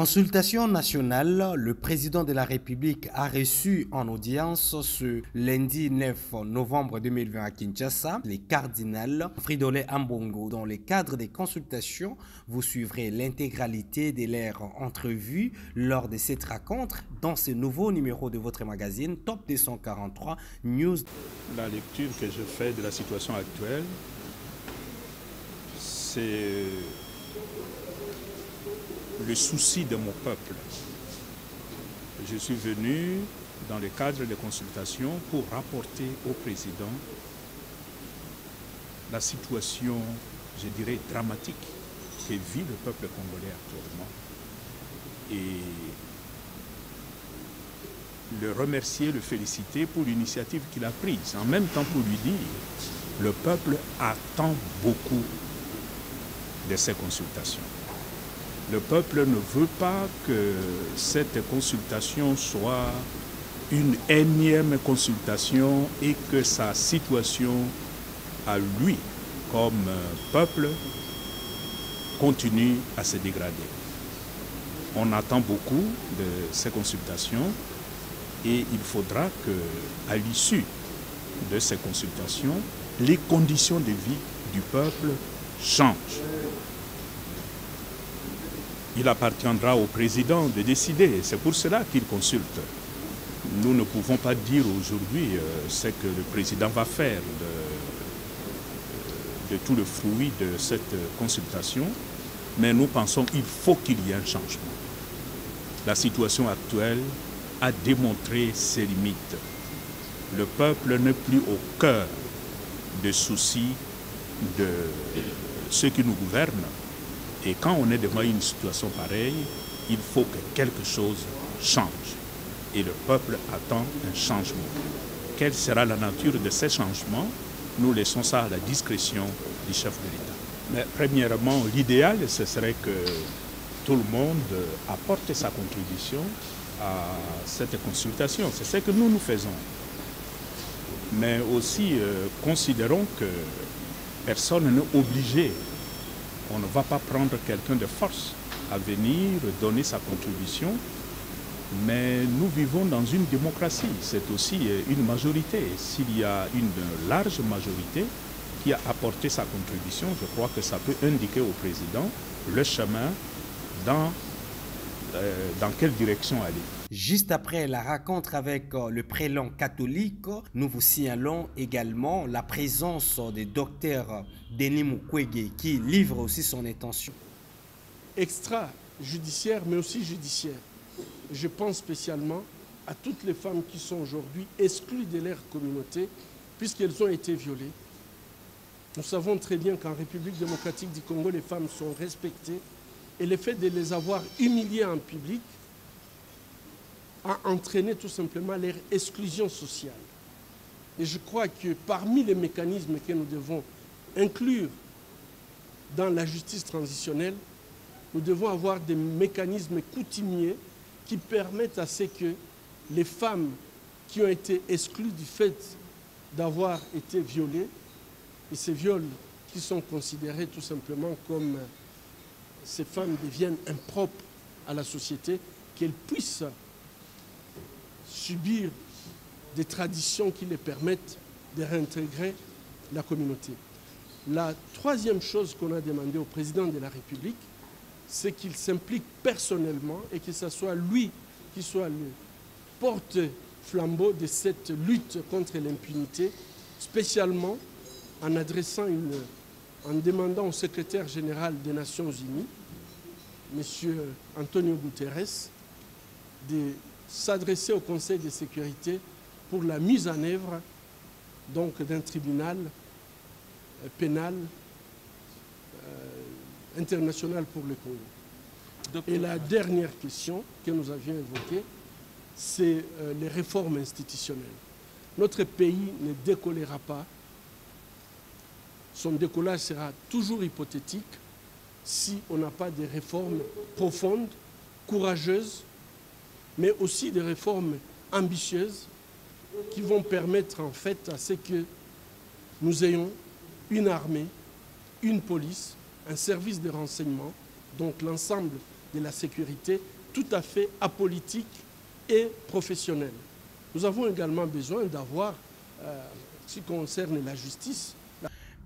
Consultation nationale, le président de la République a reçu en audience ce lundi 9 novembre 2020 à Kinshasa les cardinals Fridolin Ambongo. Dans le cadre des consultations, vous suivrez l'intégralité de leurs entrevues lors de cette rencontre dans ce nouveau numéro de votre magazine Top 243 News. La lecture que je fais de la situation actuelle, c'est le souci de mon peuple. Je suis venu dans le cadre des consultations pour rapporter au président la situation, je dirais, dramatique que vit le peuple congolais actuellement et le remercier, le féliciter pour l'initiative qu'il a prise. En même temps pour lui dire, le peuple attend beaucoup de ces consultations. Le peuple ne veut pas que cette consultation soit une énième consultation et que sa situation à lui, comme peuple, continue à se dégrader. On attend beaucoup de ces consultations et il faudra qu'à l'issue de ces consultations, les conditions de vie du peuple changent. Il appartiendra au président de décider. C'est pour cela qu'il consulte. Nous ne pouvons pas dire aujourd'hui ce que le président va faire de tout le fruit de cette consultation, mais nous pensons qu'il faut qu'il y ait un changement. La situation actuelle a démontré ses limites. Le peuple n'est plus au cœur des soucis de ceux qui nous gouvernent. Et quand on est devant une situation pareille, il faut que quelque chose change. Et le peuple attend un changement. Quelle sera la nature de ces changements? Nous laissons ça à la discrétion du chef de l'État. Mais premièrement, l'idéal, ce serait que tout le monde apporte sa contribution à cette consultation. C'est ce que nous faisons. Mais aussi, considérons que personne n'est obligé. On ne va pas prendre quelqu'un de force à venir donner sa contribution, mais nous vivons dans une démocratie. C'est aussi une majorité. S'il y a une large majorité qui a apporté sa contribution, je crois que ça peut indiquer au président le chemin dans quelle direction aller. Juste après la rencontre avec le prélat catholique, nous vous signalons également la présence du docteur Denis Mukwege qui livre aussi son intention. Extrajudiciaire mais aussi judiciaire. Je pense spécialement à toutes les femmes qui sont aujourd'hui exclues de leur communauté puisqu'elles ont été violées. Nous savons très bien qu'en République démocratique du Congo, les femmes sont respectées et le fait de les avoir humiliées en public a entraîné tout simplement leur exclusion sociale. Et je crois que parmi les mécanismes que nous devons inclure dans la justice transitionnelle, nous devons avoir des mécanismes coutumiers qui permettent à ce que les femmes qui ont été exclues du fait d'avoir été violées, et ces viols qui sont considérés tout simplement comme ces femmes deviennent impropres à la société, qu'elles puissent subir des traditions qui les permettent de réintégrer la communauté. La troisième chose qu'on a demandé au président de la République, c'est qu'il s'implique personnellement et que ce soit lui qui soit le porte-flambeau de cette lutte contre l'impunité, spécialement en demandant au secrétaire général des Nations Unies, M. Antonio Guterres, de s'adresser au Conseil de sécurité pour la mise en œuvre d'un tribunal pénal international pour le Congo. Et la dernière question que nous avions évoquée, c'est les réformes institutionnelles. Notre pays ne décollera pas, son décollage sera toujours hypothétique si on n'a pas de réformes profondes, courageuses, mais aussi des réformes ambitieuses qui vont permettre en fait à ce que nous ayons une armée, une police, un service de renseignement, donc l'ensemble de la sécurité tout à fait apolitique et professionnelle. Nous avons également besoin d'avoir, ce qui concerne la justice.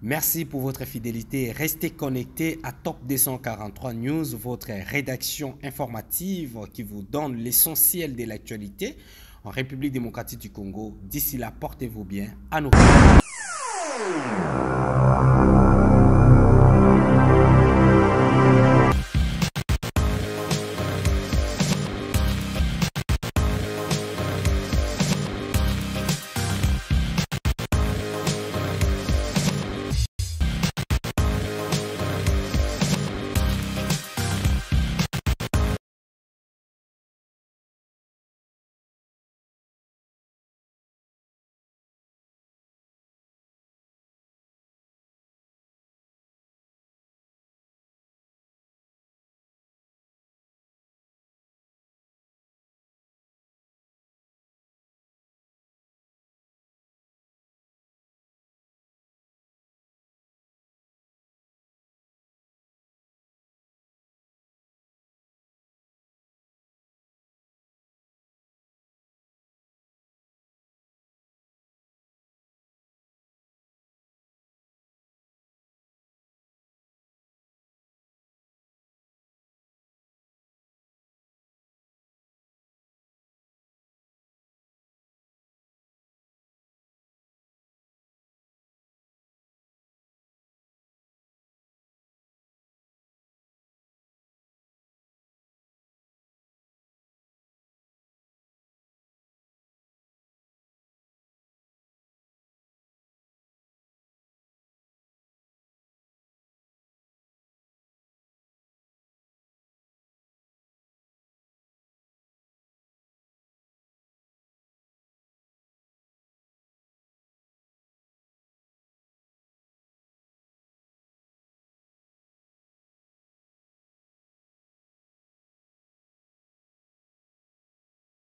Merci pour votre fidélité. Restez connectés à Top 243 News, votre rédaction informative qui vous donne l'essentiel de l'actualité en République démocratique du Congo. D'ici là, portez-vous bien. À nous.